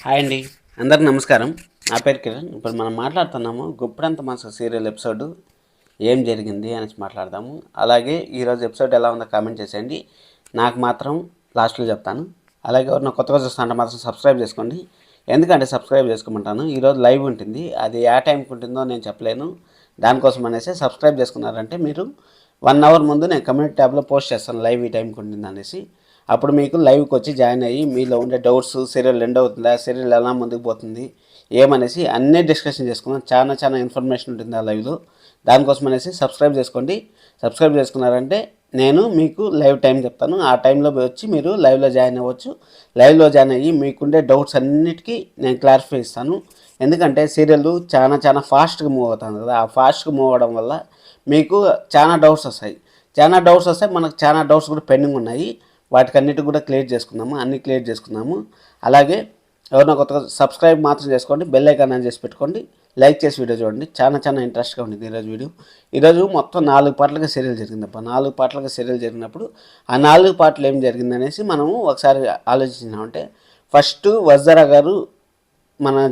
Hi అండి, అందరికి నమస్కారం. నా పేరు కిరణ్. ఇప్పుడు మనం మాట్లాడుతున్నాము గుప్పెడంత మనసు సీరియల్ ఎపిసోడ్ ఏం జరిగింది అనేసి మాట్లాడదాము. అలాగే ఈరోజు ఎపిసోడ్ ఎలా ఉందో కామెంట్ చేసేయండి. నాకు మాత్రం లాస్ట్లో చెప్తాను. అలాగే ఎవరైనా కొత్తగా చూస్తుంటే మాత్రం సబ్స్క్రైబ్ చేసుకోండి. ఎందుకంటే సబ్స్క్రైబ్ చేసుకోమంటాను. ఈరోజు లైవ్ ఉంటుంది, అది ఏ టైంకి ఉంటుందో నేను చెప్పలేను. దానికోసం అనేసి సబ్స్క్రైబ్ చేసుకున్నారంటే మీరు 1 అవర్ ముందు నేను కమ్యూనిటీ ట్యాబ్లో పోస్ట్ చేస్తాను లైవ్ ఈ టైంకి ఉంటుంది అనేసి. అప్పుడు మీకు లైవ్కి వచ్చి జాయిన్ అయ్యి మీలో ఉండే డౌట్స్, సీరియల్ ఎండ్ అవుతుందా, సీరియల్ ఎలా ముందుకు పోతుంది ఏమనేసి అన్నీ డిస్కషన్ చేసుకున్నాం. చాలా ఇన్ఫర్మేషన్ ఉంటుంది ఆ లైవ్లో. దానికోసం అనేసి సబ్స్క్రైబ్ చేసుకోండి. సబ్స్క్రైబ్ చేసుకున్నారంటే నేను మీకు లైవ్ టైం చెప్తాను. ఆ టైంలో వచ్చి మీరు లైవ్లో జాయిన్ అవ్వచ్చు. లైవ్లో జాయిన్ అయ్యి మీకుండే డౌట్స్ అన్నిటికీ నేను క్లారిఫై ఇస్తాను. ఎందుకంటే సీరియల్ చాలా ఫాస్ట్గా మూవ్ అవుతుంది కదా. ఆ ఫాస్ట్గా మూవ్ అవ్వడం వల్ల మీకు చాలా డౌట్స్ వస్తాయి. మనకు చాలా డౌట్స్ కూడా పెండింగ్ ఉన్నాయి. వాటికన్నిటి కూడా క్లియర్ చేసుకున్నాము. అన్నీ క్లియర్ చేసుకున్నాము. అలాగే ఎవరైనా కొత్తగా సబ్స్క్రైబ్ మాత్రం చేసుకోండి, బెల్ ఐకాన్ ఆన్ చేసి పెట్టుకోండి, లైక్ చేసి వీడియో చూడండి. చాలా ఇంట్రెస్ట్గా ఉంటుంది ఈరోజు వీడియో. ఈరోజు మొత్తం 4 పార్ట్లుగా సీరియల్ జరిగిందప్ప. 4 పార్ట్లుగా సీరియల్ జరిగినప్పుడు ఆ 4 పార్ట్లు ఏం జరిగిందనేసి మనము ఒకసారి ఆలోచించినామంటే, ఫస్ట్ వజ్జరా గారు మన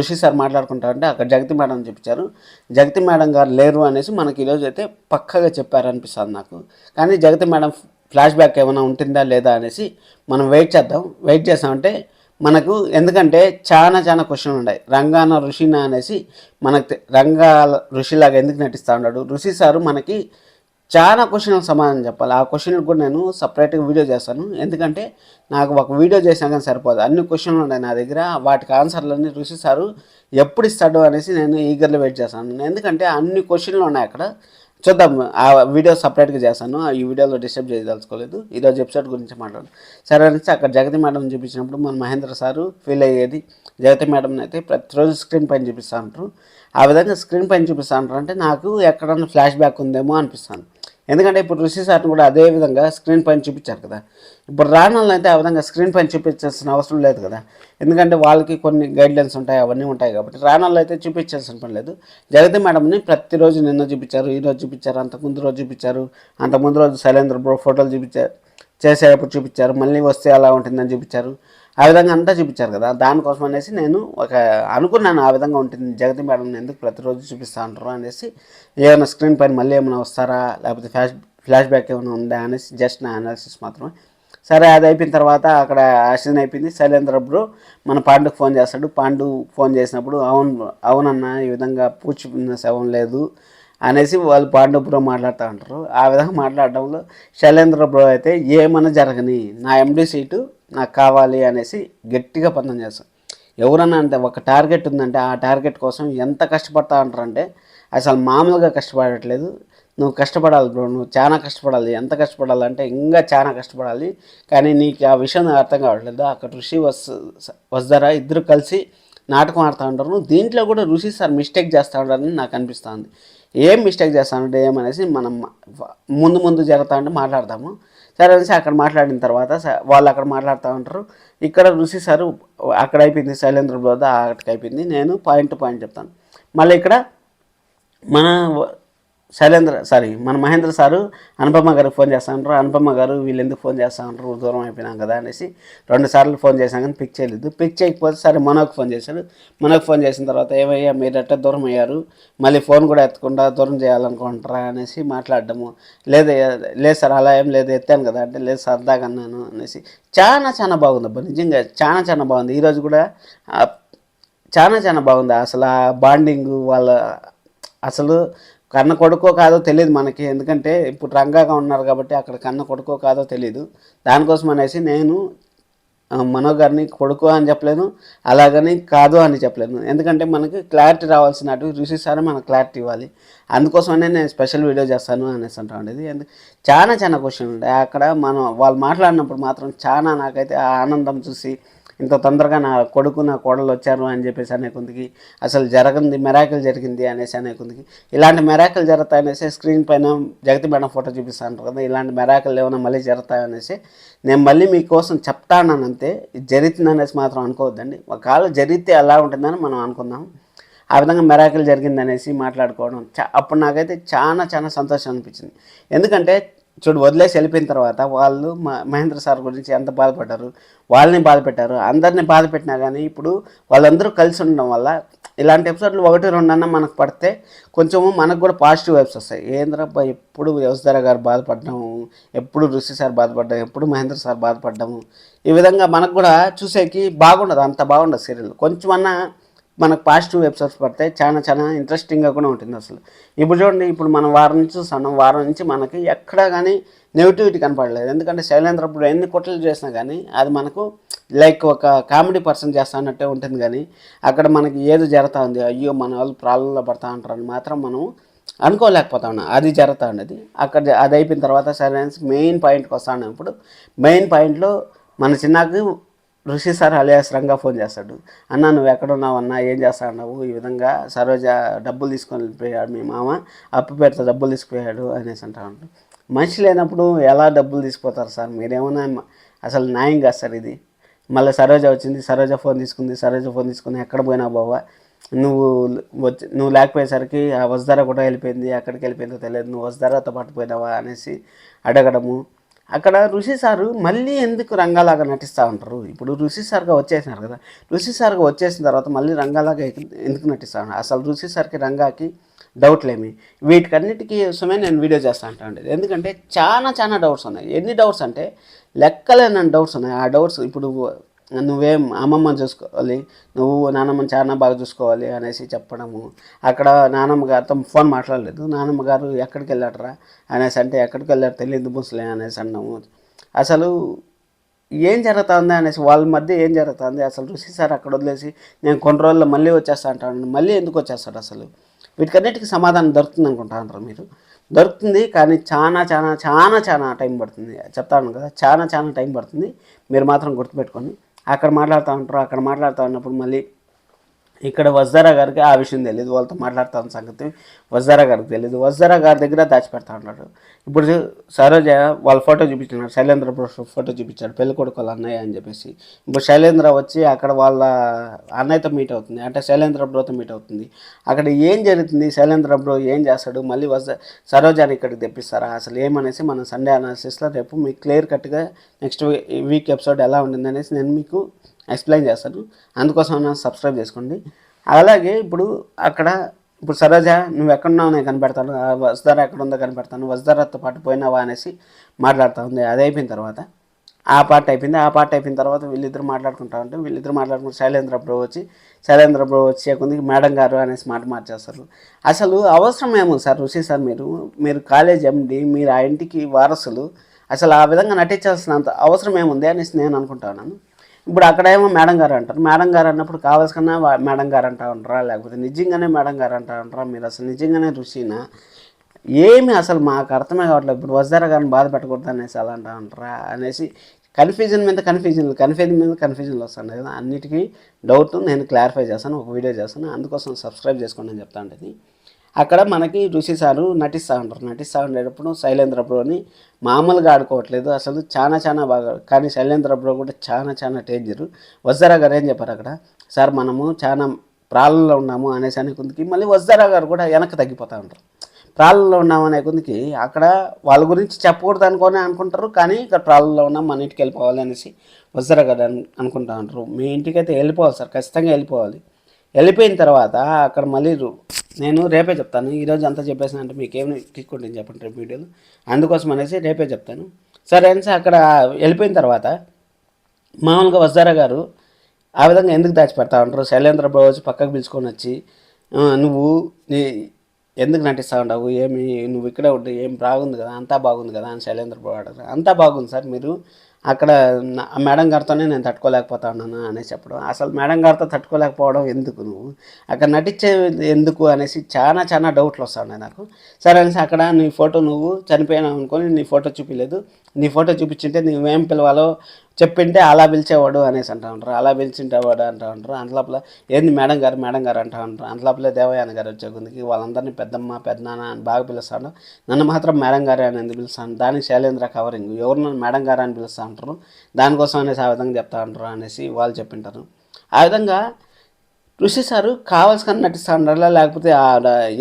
ఋషి సార్ మాట్లాడుకుంటారంటే అక్కడ జగతి మేడం చూపించారు. జగతి మేడం గారు లేరు అనేసి మనకి ఈరోజు అయితే పక్కగా చెప్పారనిపిస్తుంది నాకు. కానీ జగతి మేడం ఫ్లాష్ బ్యాక్ ఏమైనా ఉంటుందా లేదా అనేసి మనం వెయిట్ చేస్తామంటే మనకు ఎందుకంటే చాలా క్వశ్చన్లు ఉన్నాయి. రంగాన ఋషినా అనేసి మనకు రంగా ఋషిలాగా ఎందుకు నటిస్తూ ఉన్నాడు ఋషి సారు మనకి చాలా క్వశ్చన్లకు సమాధానం చెప్పాలి. ఆ క్వశ్చన్లకు కూడా నేను సపరేట్గా వీడియో చేస్తాను. ఎందుకంటే నాకు ఒక వీడియో చేసినా కానీ సరిపోదు, అన్ని క్వశ్చన్లు ఉన్నాయి నా దగ్గర. వాటికి ఆన్సర్లన్నీ ఋషి సారు ఎప్పుడు ఇస్తాడు అనేసి నేను ఈగర్లో వెయిట్ చేస్తాను. ఎందుకంటే అన్ని క్వశ్చన్లు ఉన్నాయి అక్కడ. చూద్దాం, ఆ వీడియో సపరేట్గా చేస్తాను. ఈ వీడియోలో డిస్టర్బ్ చేయదలుచుకోలేదు. ఈరోజు ఎపిసోడ్ గురించి మాట్లాడు. సరే అనేసి అక్కడ జగతి మేడం చూపించినప్పుడు మన మహేంద్ర సారు ఫీల్ అయ్యేది. జగతి మేడం అయితే ప్రతిరోజు స్క్రీన్ పైన చూపిస్తూ ఉంటారు. ఆ విధంగా స్క్రీన్ పైన చూపిస్తూ ఉంటారు అంటే నాకు ఎక్కడన్నా ఫ్లాష్ బ్యాక్ ఉందేమో అనిపిస్తాను. ఎందుకంటే ఇప్పుడు ఋషి సార్ని కూడా అదే విధంగా స్క్రీన్ పైన చూపించారు కదా. ఇప్పుడు రాణాలను అయితే ఆ విధంగా స్క్రీన్ పైన చూపించాల్సిన అవసరం లేదు కదా. ఎందుకంటే వాళ్ళకి కొన్ని గైడ్లైన్స్ ఉంటాయి, అవన్నీ ఉంటాయి కాబట్టి రాణాలు అయితే చూపించాల్సిన పని లేదు. జగతి మేడంని ప్రతిరోజు నిన్న చూపించారు, ఈరోజు చూపించారు, అంతకుముందు రోజు చూపించారు, అంతకుముందు రోజు శైలేంద్ర బ్రో ఫోటోలు చూపించారు, చేసేటప్పుడు చూపించారు, మళ్ళీ వస్తే అలా ఉంటుందని చూపించారు. ఆ విధంగా అంతా చూపించారు కదా. దానికోసం అనేసి నేను అనుకున్నాను ఆ విధంగా ఉంటుంది. జగతి మేడం ఎందుకు ప్రతిరోజు చూపిస్తూ ఉంటారు అనేసి, ఏమైనా స్క్రీన్ పైన మళ్ళీ ఏమైనా వస్తారా, లేకపోతే ఫ్లాష్ బ్యాక్ ఏమైనా ఉందా అనేసి జస్ట్ నా అనాలిసిస్ మాత్రమే. సరే, అది అయిపోయిన తర్వాత అక్కడ యాక్సిడెంట్ అయిపోయింది. శైలేంద్ర బ్రో మన పాండుకు ఫోన్ చేస్తాడు. పాండు ఫోన్ చేసినప్పుడు అవునన్నా ఈ విధంగా పూడ్చుకున్న శవం లేదు అనేసి వాళ్ళు పాండు బ్రో మాట్లాడుతూ ఉంటారు. ఆ విధంగా మాట్లాడడంలో శైలేంద్ర బ్రో అయితే ఏమన్నా జరగని నా ఎండి సీటు నాకు కావాలి అనేసి గట్టిగా పందెం చేస్తాం. ఎవరన్నా అంటే ఒక టార్గెట్ ఉందంటే ఆ టార్గెట్ కోసం ఎంత కష్టపడతా ఉంటారంటే అసలు మామూలుగా కష్టపడట్లేదు. నువ్వు కష్టపడాలి బ్రో, నువ్వు చాలా కష్టపడాలి. ఎంత కష్టపడాలంటే ఇంకా చాలా కష్టపడాలి. కానీ నీకు ఆ విషయం అర్థం కావట్లేదు. అక్కడ ఋషి వస్తారా ఇద్దరు కలిసి నాటకం ఆడుతూ ఉంటారు. దీంట్లో కూడా ఋషి సార్ మిస్టేక్ చేస్తూ ఉంటారని నాకు అనిపిస్తుంది. ఏం మిస్టేక్ చేస్తానంటే ఏమనేసి మనం ముందు జరుగుతా ఉంటే మాట్లాడతాము. సరే అనేసి అక్కడ మాట్లాడిన తర్వాత వాళ్ళు అక్కడ మాట్లాడుతూ ఉంటారు. ఇక్కడ ఋషి సారు అక్కడ అయిపోయింది, శైలేంద్ర బ్రోద అక్కడికి అయిపోయింది. నేను పాయింట్ టు పాయింట్ చెప్తాను. మళ్ళీ ఇక్కడ మన మన మహేంద్ర సారు అనుపమ గారికి ఫోన్ చేస్తూ ఉంటారు. అనుపమ గారు వీళ్ళు ఎందుకు ఫోన్ చేస్తూ ఉంటారు, దూరం అయిపోయినాం కదా అనేసి 2 సార్లు ఫోన్ చేశాం కానీ పిక్ చేయలేదు. పిక్ చేయకపోతే సరే మనోకి ఫోన్ చేశాడు. మనోకి ఫోన్ చేసిన తర్వాత ఏమయ్యా మీరు ఎట్ట దూరం అయ్యారు, మళ్ళీ ఫోన్ కూడా ఎత్తకుండా దూరం చేయాలనుకుంటారా అనేసి మాట్లాడడము. లేదు సార్ అలా ఏం లేదు, ఎత్తాను కదా అంటే లేదు సరదాగా అన్నాను అనేసి. చాలా బాగుంది అబ్బా, నిజంగా చాలా బాగుంది. ఈరోజు కూడా చాలా బాగుంది. అసలు ఆ బాండింగ్ వాళ్ళ అసలు కన్న కొడుకో కాదో తెలియదు మనకి. ఎందుకంటే ఇప్పుడు రంగాగా ఉన్నారు కాబట్టి అక్కడ కన్న కొడుకో కాదో తెలియదు. దానికోసం అనేసి నేను మనో గారిని కొడుకు అని చెప్పలేను, అలాగని కాదు అని చెప్పలేను. ఎందుకంటే మనకి క్లారిటీ రావాల్సిన ఋషి సార్ మనకు క్లారిటీ ఇవ్వాలి. అందుకోసమనే నేను స్పెషల్ వీడియో చేస్తాను అనేసి అంటా ఉండేది. చాలా క్వశ్చన్ ఉంటాయి అక్కడ. వాళ్ళు మాట్లాడినప్పుడు మాత్రం నాకైతే ఆ ఆనందం చూసి ఇంత తొందరగా నా కొడుకు నా కోడలు వచ్చారు అని చెప్పేసి అనే కొందికి, అసలు జరగంది మెరాకిల్ జరిగింది అనేసి అనే కొందికి, ఇలాంటి మెరాకిల్ జరుగుతాయనేసి స్క్రీన్ పైన జగతి మేడం ఫోటో చూపిస్తూ ఉంటారు కదా. ఇలాంటి మెరాకిల్ ఏమైనా మళ్ళీ జరుగుతాయనేసి నేను మళ్ళీ మీకోసం చెప్తానంతే. జరుగుతుందనేసి మాత్రం అనుకోవద్దండి. ఒకవేళ జరిగితే ఎలా ఉంటుందని మనం అనుకుందాం. ఆ విధంగా మెరాకిల్ జరిగిందనేసి మాట్లాడుకోవడం అప్పుడు నాకైతే చాలా సంతోషం అనిపించింది. ఎందుకంటే చూడు వదిలేసి వెళ్ళిపోయిన తర్వాత వాళ్ళు మహేంద్ర సార్ గురించి ఎంత బాధపడ్డారు, వాళ్ళని బాధ పెట్టారు, అందరినీ బాధ పెట్టినా కానీ ఇప్పుడు వాళ్ళందరూ కలిసి ఉండడం వల్ల ఇలాంటి ఎపిసోడ్లు 1-2 అన్నా మనకు పడితే కొంచెము మనకు కూడా పాజిటివ్ వైబ్స్ వస్తాయి. ఏంద్రబ్బా ఎప్పుడు వ్యవస్థ గారు బాధపడ్డాము, ఎప్పుడు ఋషి సార్ బాధపడ్డాము, ఎప్పుడు మహేంద్ర సార్ బాధపడ్డాము, ఈ విధంగా మనకు కూడా చూసేకి బాగుండదు, అంత బాగుండదు సీరియల్. కొంచెమన్నా మనకు పాజిటివ్ ఎపిసోడ్స్ పడితే చాలా చాలా ఇంట్రెస్టింగ్గా కూడా ఉంటుంది అసలు. ఇప్పుడు చూడండి, ఇప్పుడు మనం వారం నుంచి చూస్తున్నాం, వారం నుంచి మనకి ఎక్కడా కానీ నెగిటివిటీ కనపడలేదు. ఎందుకంటే శైలేంద్ర ఇప్పుడు ఎన్ని కుట్రలు చేసినా కానీ అది మనకు లైక్ ఒక కామెడీ పర్సన్ చేస్తా అన్నట్టే ఉంటుంది. కానీ అక్కడ మనకి ఏది జరుగుతూ ఉంది, అయ్యో మన వాళ్ళు ప్రాబ్లంలో పడతా ఉంటారని మాత్రం మనం అనుకోలేకపోతా ఉన్నాం. అది జరుగుతూ ఉండేది అక్కడ. అది అయిపోయిన తర్వాత సైలెన్స్ మెయిన్ పాయింట్కి వస్తా ఉన్నాం. ఇప్పుడు మెయిన్ పాయింట్లో మన చిన్నకి ఋషి సార్ అలియాస్ రంగా ఫోన్ చేస్తాడు. అన్న నువ్వు ఎక్కడున్నావు అన్న, ఏం చేస్తా ఉన్నావు, ఈ విధంగా సరోజ డబ్బులు తీసుకొని వెళ్ళిపోయాడు, మీ మామ అప్పు పెడితే డబ్బులు తీసుకుపోయాడు అనేసి అంటా ఉంటాడు. మనిషి లేనప్పుడు ఎలా డబ్బులు తీసుకుపోతారు సార్, మీరేమన్నా అసలు న్యాయం కాదు సార్ ఇది. మళ్ళీ సరోజ వచ్చింది, సరోజ ఫోన్ తీసుకుని ఎక్కడ పోయినా బావా, నువ్వు లేకపోయేసరికి ఆ వసుధార కూడా వెళ్ళిపోయింది, ఎక్కడికి వెళ్ళిపోయిందో తెలియదు, నువ్వు వసుధారతో పాటు పోయినావా అనేసి అడగడము. అక్కడ ఋషి సారు మళ్ళీ ఎందుకు రంగాలాగా నటిస్తూ ఉంటారు. ఇప్పుడు ఋషి సార్గా వచ్చేసినారు కదా, ఋషి సార్గా వచ్చేసిన తర్వాత మళ్ళీ రంగాలాగా ఎందుకు నటిస్తూ ఉన్నారు. అసలు ఋషి సార్కి రంగాకి డౌట్లేమి, వీటికన్నిటికీ కోసమే నేను వీడియో చేస్తా ఉంటాను. ఎందుకంటే చాలా చాలా డౌట్స్ ఉన్నాయి. ఎన్ని డౌట్స్ అంటే లెక్కలేనన్ని డౌట్స్ ఉన్నాయి. ఆ డౌట్స్ ఇప్పుడు నువ్వేం అమ్మమ్మని చూసుకోవాలి, నువ్వు నానమ్మని చాలా బాగా చూసుకోవాలి అనేసి చెప్పడము. అక్కడ నానమ్మ గారితో ఫోన్ మాట్లాడలేదు, నానమ్మ గారు ఎక్కడికి వెళ్ళాడరా అనేసి అంటే ఎక్కడికి వెళ్ళారు తెలియదు ముసలే అనేసి అన్నాము. అసలు ఏం జరుగుతుంది అనేసి వాళ్ళ మధ్య ఏం జరుగుతుంది అసలు. ఋషి సార్ అక్కడ వదిలేసి నేను కొన్ని రోజుల్లో మళ్ళీ వచ్చేస్తా అంటాను, మళ్ళీ ఎందుకు వచ్చేస్తాడు అసలు. వీటికన్నిటికీ సమాధానం దొరుకుతుంది అనుకుంటా అంటారు మీరు. దొరుకుతుంది కానీ చాలా చాలా చాలా చాలా టైం పడుతుంది. చెప్తాను కదా, చాలా చాలా టైం పడుతుంది. మీరు మాత్రం గుర్తుపెట్టుకొని అక్కడ మాట్లాడుతూ ఉంటారు. అక్కడ మాట్లాడుతూ ఉన్నప్పుడు మళ్ళీ ఇక్కడ వజ్దారా గారికి ఆ విషయం తెలియదు, వాళ్ళతో మాట్లాడుతున్న సంగతి వజ్దారా గారికి తెలియదు. వజ్దారా గారి దగ్గర దాచిపెడతా ఉన్నాడు. ఇప్పుడు సరోజ వాళ్ళ ఫోటో చూపించినాడు, శైలేంద్ర ఫోటో చూపించాడు, పెళ్లి కొడుకు వాళ్ళ అన్నయ్య అని చెప్పేసి. ఇప్పుడు శైలేంద్ర వచ్చి అక్కడ వాళ్ళ అన్నయ్యతో మీట్ అవుతుంది, అంటే శైలేంద్ర బ్రోతో మీట్ అవుతుంది. అక్కడ ఏం జరుగుతుంది, శైలేంద్ర బ్రో ఏం చేస్తాడు, మళ్ళీ సరోజాని ఇక్కడికి తెప్పిస్తారా అసలు ఏమనేసి మనం సండే అనాలిసిస్లో రేపు మీకు క్లియర్ కట్గా నెక్స్ట్ వీక్ ఎపిసోడ్ ఎలా ఉండింది అనేసి నేను మీకు ఎక్స్ప్లెయిన్ చేస్తాను. అందుకోసం సబ్స్క్రైబ్ చేసుకోండి. అలాగే ఇప్పుడు సరోజ నువ్వు ఎక్కడున్నావు నేను కనిపెడతాను, వసుధార ఎక్కడ ఉందో కనిపెడతాను, వసుధారతో పాటు పోయినావా అనేసి మాట్లాడుతూ ఉంది. అది అయిపోయిన తర్వాత ఆ పార్ట్ అయిపోయిన తర్వాత వీళ్ళిద్దరు మాట్లాడుకుంటూ శైలేంద్ర బ్రో వచ్చే కొందికి మేడం గారు అనేసి మాట మార్చేస్తారు. అసలు అవసరం ఏమో సార్ ఋషి సార్, మీరు కాలేజ్ ఎండి, మీరు ఆ ఇంటికి వారసులు, అసలు ఆ విధంగా నటించాల్సినంత అవసరం ఏముంది అనేసి నేను అనుకుంటున్నాను. ఇప్పుడు అక్కడేమో మేడం గారు అంటారు, మేడం గారు అన్నప్పుడు కావాల్సిన మేడం గారు అంటా ఉంటారా, లేకపోతే నిజంగానే మేడం గారు అంటా ఉంటారా, మీరు అసలు నిజంగానే ఋషినా ఏమి అసలు మాకు అర్థమే కావట్లేదు. ఇప్పుడు వజ్దారా గారిని బాధ పెట్టకూడదు అనేసి అలా అంటా ఉంటారా అనేసి కన్ఫ్యూజన్ మీద కన్ఫ్యూజన్లు వస్తున్నాయి కదా. అన్నిటికీ డౌట్ నేను క్లారిఫై చేస్తాను, ఒక వీడియో చేస్తాను. అందుకోసం సబ్స్క్రైబ్ చేసుకోండి అని చెప్తా ఉంటుంది. అక్కడ మనకి ఋషి సారు నటిస్తూ ఉండేటప్పుడు శైలేంద్ర బ్రోని మామూలుగా ఆడుకోవట్లేదు, అసలు చాలా చాలా బాగా. కానీ శైలేంద్ర బ్రో కూడా చాలా చాలా డేంజరు. వజ్దారా గారు ఏం చెప్పారు అక్కడ, సార్ మనము చాలా ప్రాబ్లంలో ఉన్నాము అనేసి అనే కొందికి మళ్ళీ వజ్దారా గారు కూడా వెనక్కి తగ్గిపోతూ ఉంటారు. ప్రాబ్లంలో ఉన్నాము అనే కొందికి అక్కడ వాళ్ళ గురించి చెప్పకూడదు అనుకుంటారు, కానీ ఇక్కడ ప్రాబ్లంలో ఉన్నాం, మన ఇంటికి వెళ్ళిపోవాలి అనేసి వజ్దారా గారు అనుకుంటా ఉంటారు. మీ ఇంటికి అయితే వెళ్ళిపోవాలి సార్, ఖచ్చితంగా వెళ్ళిపోవాలి. వెళ్ళిపోయిన తర్వాత అక్కడ మళ్ళీ నేను రేపే చెప్తాను, ఈరోజు అంతా చెప్పేసిన అంటే మీకు ఏమి కిక్ ఉంటుంది చెప్పండి రేపు వీడియోలు, అందుకోసం అనేసి రేపే చెప్తాను. సరే అనేసి అక్కడ వెళ్ళిపోయిన తర్వాత మామూలుగా వజ్దారా గారు ఆ విధంగా ఎందుకు దాచిపెడతా ఉంటారు, శైలేంద్ర బ్రో వచ్చి పక్కకు పిలుచుకొని వచ్చి నువ్వు ఎందుకు నటిస్తూ ఉండవు, నువ్వు ఇక్కడే ఉంటే ఏం బాగుంది కదా, అంతా బాగుంది కదా అని శైలేంద్ర బ్రో అడగరు. అంతా బాగుంది సార్, మీరు అక్కడ మేడం గారితోనే నేను తట్టుకోలేకపోతా ఉన్నాను అనేసి చెప్పడం. అసలు మేడం గారితో తట్టుకోలేకపోవడం ఎందుకు, నువ్వు అక్కడ నటించే ఎందుకు అనేసి చాలా చాలా డౌట్లు వస్తున్నాయి నాకు. సరే అనేసి అక్కడ నీ ఫోటో నువ్వు చనిపోయినావు అనుకొని నీ ఫోటో చూపించలేదు, నీ ఫోటో చూపించింటే నువ్వేం పిలవాలో చెప్పింటే అలా పిలిచేవాడు అనేసి అంటూ ఉంటారు. అలా పిలిచింటేవాడు అంటూ ఉంటారు. అంతలోపల ఏంది మేడం గారు అంటూ ఉంటారు. అంతలోపలే దేవయాన గారు వచ్చే కొందికి వాళ్ళందరినీ పెద్దమ్మ పెద్దనాన్న అని బాగా పిలుస్తాడు, నన్ను మాత్రం మేడం గారే అని ఎందుకు పిలుస్తాను, దానికి శైలేంద్ర కవరింగ్, ఎవరు నన్ను మేడం గారు అని పిలుస్తూ ఉంటారు, దానికోసం అనేసి ఆ విధంగా చెప్తా ఉంటారు అనేసి వాళ్ళు చెప్పింటారు. ఆ విధంగా ఋషి సారు కావాల్సిన నటిస్తాండ్రా, లేకపోతే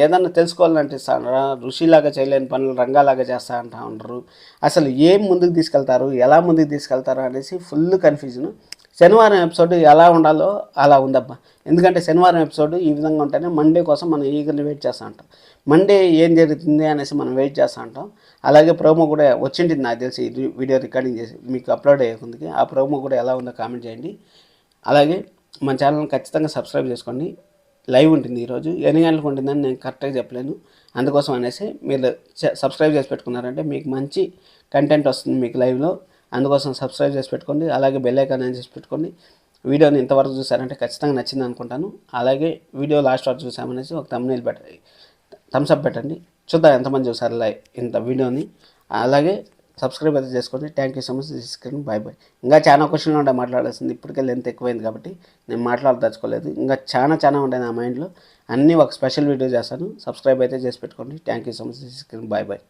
ఏదన్నా తెలుసుకోవాలని నటిస్తాండ్రా, ఋషిలాగా చేయలేని పనులు రంగాలాగా చేస్తా అంటా ఉంటారు. అసలు ఏం ముందుకు తీసుకెళ్తారు, ఎలా ముందుకు తీసుకెళ్తారు అనేసి ఫుల్ కన్ఫ్యూజన్. శనివారం ఎపిసోడ్ ఎలా ఉండాలో అలా ఉందబ్బా. ఎందుకంటే శనివారం ఎపిసోడ్ ఈ విధంగా ఉంటేనే మండే కోసం మనం ఈగర్లీ వెయిట్ చేస్తూ ఉంటాం. మండే ఏం జరుగుతుంది అనేసి మనం వెయిట్ చేస్తూ ఉంటాం. అలాగే ప్రోమో కూడా వచ్చింటుంది నాకు తెలిసి, వీడియో రికార్డింగ్ చేసి మీకు అప్లోడ్ అయ్యేందుకు. ఆ ప్రోమో కూడా ఎలా ఉందో కామెంట్ చేయండి. అలాగే మన ఛానల్ని ఖచ్చితంగా సబ్స్క్రైబ్ చేసుకోండి. లైవ్ ఉంటుంది ఈరోజు, ఎన్ని గంటలకు ఉంటుందని నేను కరెక్ట్గా చెప్పలేను. అందుకోసం అనేసి మీరు సబ్స్క్రైబ్ చేసి పెట్టుకున్నారంటే మీకు మంచి కంటెంట్ వస్తుంది మీకు లైవ్లో. అందుకోసం సబ్స్క్రైబ్ చేసి పెట్టుకోండి. అలాగే బెల్ ఐకాన్ ఆన్ చేసి పెట్టుకోండి. వీడియోని ఇంతవరకు చూసారంటే ఖచ్చితంగా నచ్చింది అనుకుంటాను. అలాగే వీడియో లాస్ట్ వరకు చూసామనేసి ఒక థంబ్నెయిల్ పెట్టండి, థమ్స్ అప్ పెట్టండి. చూద్దాం ఎంతమంది చూసారు ఇంత వీడియోని. అలాగే సబ్స్క్రైబ్ అయితే చేసుకోండి. Thank you so much. తీసుకుని బాయ్ బాయ్. ఇంకా చాలా క్వశ్చన్లు ఉండే మాట్లాడాల్సింది, ఇప్పటికే లెంత్ ఎక్కువైంది కాబట్టి నేను మాట్లాడదలుచుకోలేదు. ఇంకా చాలా ఉంటాయి నా మైండ్లో. అన్నీ ఒక స్పెషల్ వీడియో చేస్తాను. సబ్స్క్రైబ్ అయితే చేసి పెట్టుకోండి. Thank you so much. తీసుకుని బాయ్ బాయ్.